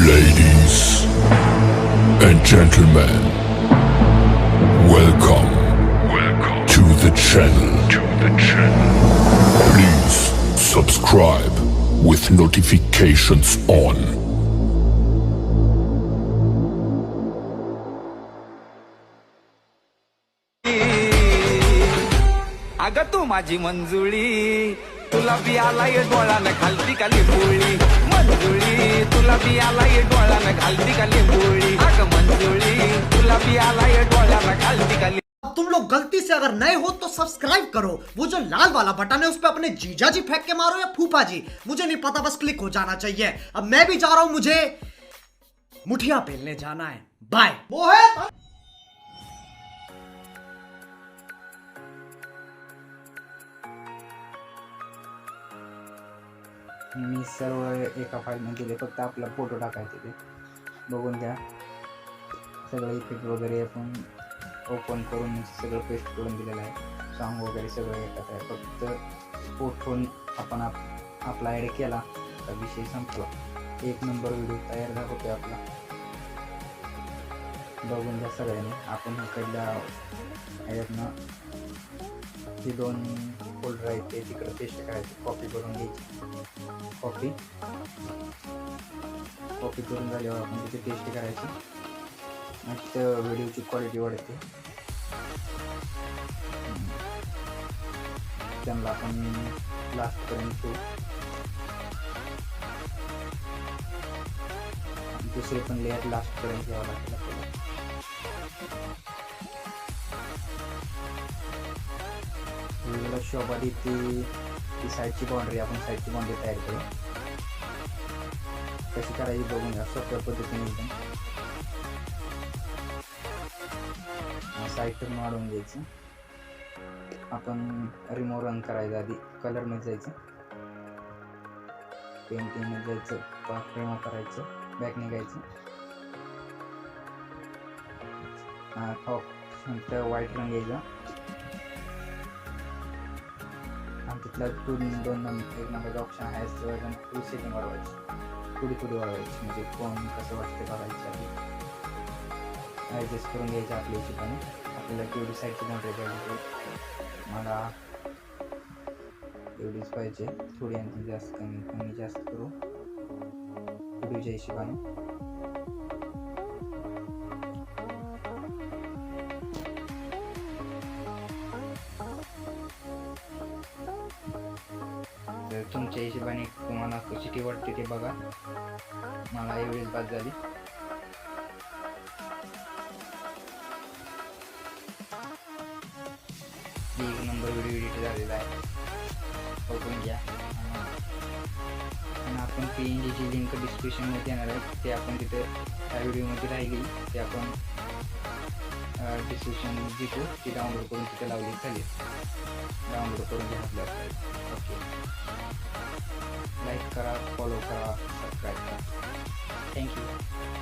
Ladies and gentlemen, welcome to the channel. Please subscribe with notifications on. अगं तू माझी मंजुळी, तुला बी आलाय डोळ्यानं घालती का लिंबोळी. मंजुळी तुला बी आलाय डोळ्यानं घालती का लिंबोळी. अगं मंजुळी तुला बी आलाय डोळ्यानं घालती का. तुम लोग गलती से अगर नए हो तो सब्सक्राइब करो, वो जो लाल वाला बटन है उस पर अपने जीजा जी फेंक के मारो या फूफा जी, मुझे नहीं पता, बस क्लिक हो जाना चाहिए। अब मैं भी जा रहा हूं, मुझे मुठिया पेलने जाना है। बाय। मोहित मी सर्व एका फाईलमध्ये दिले, फक्त आपला फोटो टाकायचे ते बघून घ्या. सगळं इफेक्ट वगैरे आपण ओपन करून सगळं पेस्ट करून दिलेलं आहे. सॉन्ग वगैरे सगळं येतात आहे. फक्त फोटो आपण आपला ॲड केला तर विषय संपला. एक नंबर व्हिडिओ तयार होतो आपला. बघून घ्या सगळ्यांनी. आपण इकडल्या ह्याच्यातनं हे 2 फोल्डर आहेत ते तिकडं पेस्ट करायचे. कॉपी करून घ्यायची. कॉपी करून झाल्यावर आपण तिथे पेस्ट करायची. मग व्हिडिओची क्वालिटी वाढते. त्यांना आपण लास्टपर्यंत ठेवू. दुसरे पण लेअर लास्टपर्यंत घ्यावं लागेल आपल्याला. व्हिडिओला शोभा देते ती साईडची बाउंड्री. आपण साईडची बाउंड्री तयार करू. कशी करायची बघून घ्या सोप्या पद्धतीने एकदम. साईड टर्न वाढवून घ्यायचं. आपण रिमूव्ह रन करायचं. आधी कलरमध्ये जायचं, पेंटिंगमध्ये जायचं, पार्ट रिमूव्ह करायचं, बॅक निघायचं. नंतर व्हाईट रंग घ्यायचा आणि तिथला 2 नंबर 1 नंबरचा ऑप्शन आहे तो सेटिंग वाढवायची. थोडी वाढवायची म्हणजे कोण कसं वाटते बघायचं आधी. ॲडजस्ट करून घ्यायचं आपल्या हिशोबाने. आपल्याला केवढी साईडची बाउंड्री पाहिजे, मला एवढीच पाहिजे. थोडी आणखी जास्त कमी जास्त करू व्हिडिओच्या हिशोबाने. तर तुमच्या हिशोबाने तुम्हाला कशी वाटते ते बघा. मला एवढीच बाद झाली. एक नंबर व्हिडिओ एडिट झालेला आहे, बघून घ्या. आणि आपण PNGची लिंक डिस्क्रिप्शनमध्ये येणार आहे. ते आपण तिथे त्या व्हिडिओमध्ये राहिली ते आपण डिस्क्रिप्शन देतो. ती डाउनलोड करून तिथे लावली चालेल. डाउनलोड करून घ्या आपल्याला. ओके, लाईक करा, फॉलो करा, सबस्क्राईब करा. थँक्यू.